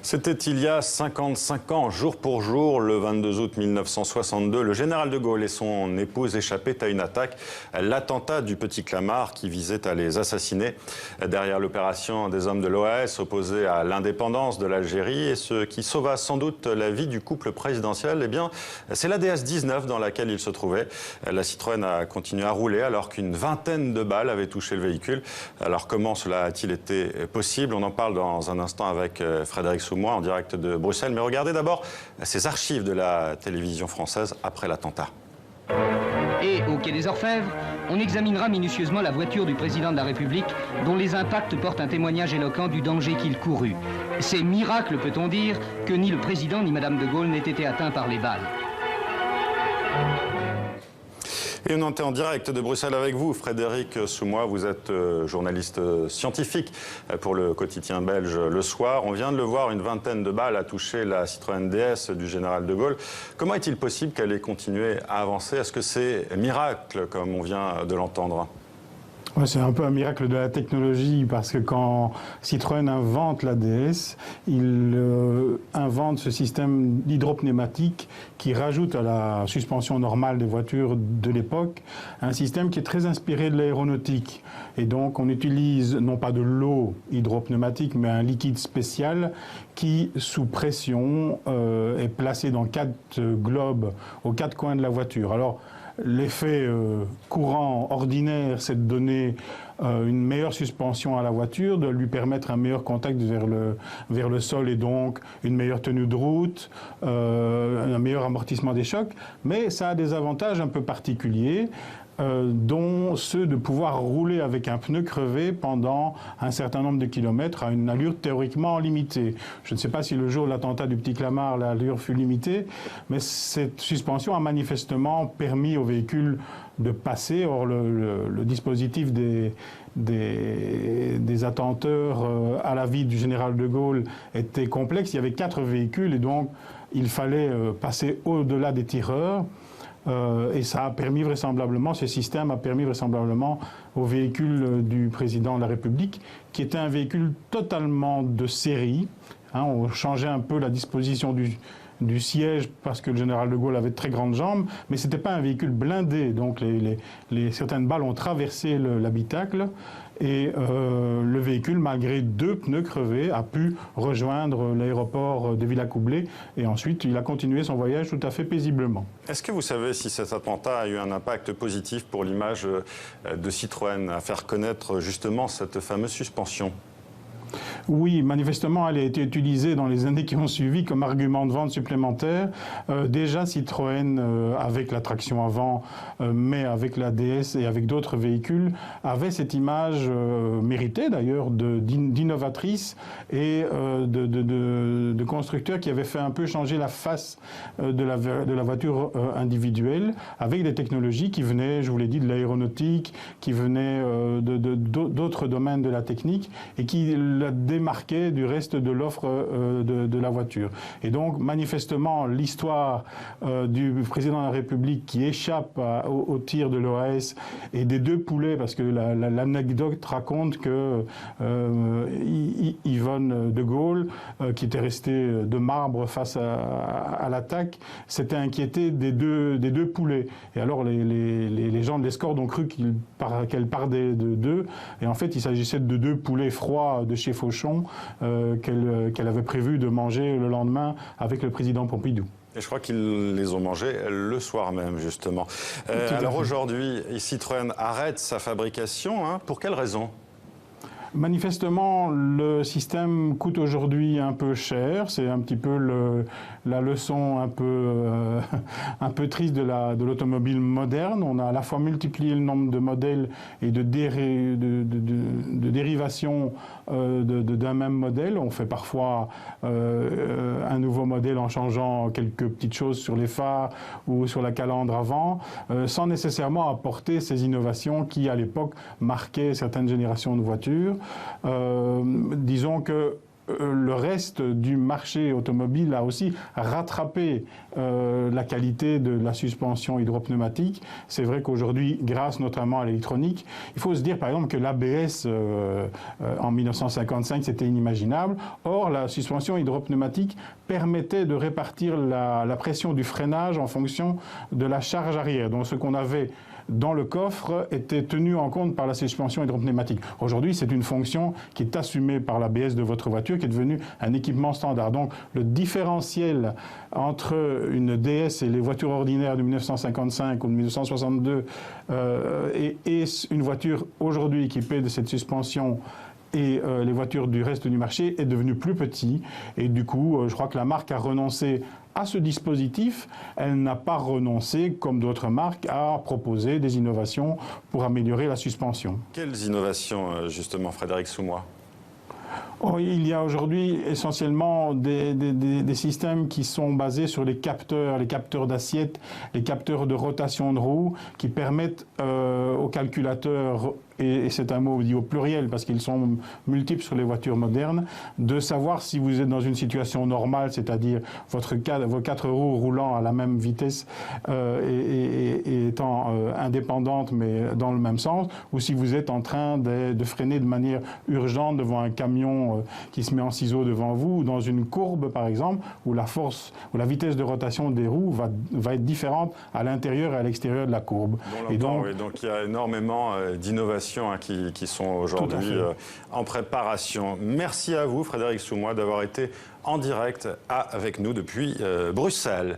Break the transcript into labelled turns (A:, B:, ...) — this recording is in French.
A: C'était il y a 55 ans, jour pour jour, le 22 août 1962, le général de Gaulle et son épouse échappaient à une attaque, l'attentat du Petit Clamart qui visait à les assassiner. Derrière l'opération, des hommes de l'OAS opposés à l'indépendance de l'Algérie, et ce qui sauva sans doute la vie du couple présidentiel, eh bien, c'est la DS-19 dans laquelle il se trouvait. La Citroën a continué à rouler alors qu'une vingtaine de balles avaient touché le véhicule. Alors comment cela a-t-il été possible? On en parle dans un instant avec Frédéric Soumois en direct de Bruxelles. Mais regardez d'abord ces archives de la télévision française après l'attentat.
B: Et au Quai des Orfèvres, on examinera minutieusement la voiture du président de la République dont les impacts portent un témoignage éloquent du danger qu'il courut. C'est miracle, peut-on dire, que ni le président ni Madame de Gaulle n'aient été atteints par les balles.
A: Et on est en direct de Bruxelles avec vous, Frédéric Soumois. Vous êtes journaliste scientifique pour le quotidien belge Le Soir. On vient de le voir, une vingtaine de balles a touché la Citroën DS du général de Gaulle. Comment est-il possible qu'elle ait continué à avancer? Est-ce que c'est miracle, comme on vient de l'entendre?
C: Ouais, c'est un peu un miracle de la technologie parce que quand Citroën invente la DS, il invente ce système d'hydropneumatique qui rajoute à la suspension normale des voitures de l'époque un système qui est très inspiré de l'aéronautique. Et donc on utilise non pas de l'eau hydropneumatique mais un liquide spécial qui, sous pression, est placé dans 4 globes aux 4 coins de la voiture. Alors, l'effet courant, ordinaire, c'est de donner une meilleure suspension à la voiture, de lui permettre un meilleur contact vers le sol et donc une meilleure tenue de route, un meilleur amortissement des chocs. Mais ça a des avantages un peu particuliers, dont ceux de pouvoir rouler avec un pneu crevé pendant un certain nombre de kilomètres à une allure théoriquement limitée. Je ne sais pas si le jour de l'attentat du Petit Clamart, l'allure fut limitée, mais cette suspension a manifestement permis au véhicule de passer. Or, le dispositif des attenteurs à la vie du général de Gaulle était complexe. Il y avait 4 véhicules et donc il fallait passer au-delà des tireurs. Et ça a permis vraisemblablement, ce système a permis vraisemblablement au véhicule du président de la République, qui était un véhicule totalement de série. On changeait un peu la disposition du siège parce que le général de Gaulle avait de très grandes jambes, mais ce n'était pas un véhicule blindé. Donc certaines balles ont traversé l'habitacle et le véhicule, malgré 2 pneus crevés, a pu rejoindre l'aéroport de Villacoublay et ensuite il a continué son voyage tout à fait paisiblement.
A: Est-ce que vous savez si cet attentat a eu un impact positif pour l'image de Citroën, à faire connaître justement cette fameuse suspension?
C: Oui, manifestement, elle a été utilisée dans les années qui ont suivi comme argument de vente supplémentaire. Déjà, Citroën, avec la traction avant, mais avec la DS et avec d'autres véhicules, avait cette image méritée d'ailleurs d'innovatrice et de constructeur qui avait fait un peu changer la face de la voiture individuelle, avec des technologies qui venaient, je vous l'ai dit, de l'aéronautique, qui venaient d'autres domaines de la technique et qui la démarqué du reste de l'offre de la voiture. Et donc, manifestement, l'histoire du président de la République qui échappe au tir de l'OAS et des 2 poulets, parce que l'anecdote raconte que Yvonne de Gaulle, qui était restée de marbre face à l'attaque, s'était inquiété des deux poulets. Et alors, les gens de l'escorte ont cru qu'elle parlait de 2, et en fait, il s'agissait de 2 poulets froids de chez Fauchon, qu'elle avait prévu de manger le lendemain avec le président Pompidou.
A: Et je crois qu'ils les ont mangés le soir même, justement. Alors aujourd'hui, Citroën arrête sa fabrication. Pour quelle raison ?
C: Manifestement, le système coûte aujourd'hui un peu cher. C'est un petit peu la leçon un peu triste de l'automobile moderne. On a à la fois multiplié le nombre de modèles et de dérivations d'un même modèle. On fait parfois un nouveau modèle en changeant quelques petites choses sur les phares ou sur la calandre avant, sans nécessairement apporter ces innovations qui, à l'époque, marquaient certaines générations de voitures. Disons que le reste du marché automobile a aussi rattrapé la qualité de la suspension hydropneumatique. C'est vrai qu'aujourd'hui, grâce notamment à l'électronique, il faut se dire par exemple que l'ABS en 1955 c'était inimaginable. Or, la suspension hydropneumatique permettait de répartir la pression du freinage en fonction de la charge arrière. Donc ce qu'on avait dans le coffre était tenu en compte par la suspension hydropneumatique. Aujourd'hui, c'est une fonction qui est assumée par l'ABS de votre voiture, qui est devenue un équipement standard. Donc, le différentiel entre une DS et les voitures ordinaires de 1955 ou de 1962 et une voiture aujourd'hui équipée de cette suspension et les voitures du reste du marché est devenu plus petit. Et du coup, je crois que la marque a renoncé à ce dispositif. Elle n'a pas renoncé, comme d'autres marques, à proposer des innovations pour améliorer la suspension.
A: Quelles innovations, justement, Frédéric Soumois ?
C: Il y a aujourd'hui essentiellement des systèmes qui sont basés sur les capteurs d'assiette, les capteurs de rotation de roue, qui permettent aux calculateurs, et c'est un mot dit au pluriel parce qu'ils sont multiples sur les voitures modernes, de savoir si vous êtes dans une situation normale, c'est-à-dire vos quatre roues roulant à la même vitesse et étant indépendantes mais dans le même sens, ou si vous êtes en train de freiner de manière urgente devant un camion qui se met en ciseaux devant vous, ou dans une courbe par exemple, où la force ou la vitesse de rotation des roues va être différente à l'intérieur et à l'extérieur de la courbe.
A: Donc il y a énormément d'innovations qui sont aujourd'hui en préparation. Merci à vous, Frédéric Soumois, d'avoir été en direct avec nous depuis Bruxelles.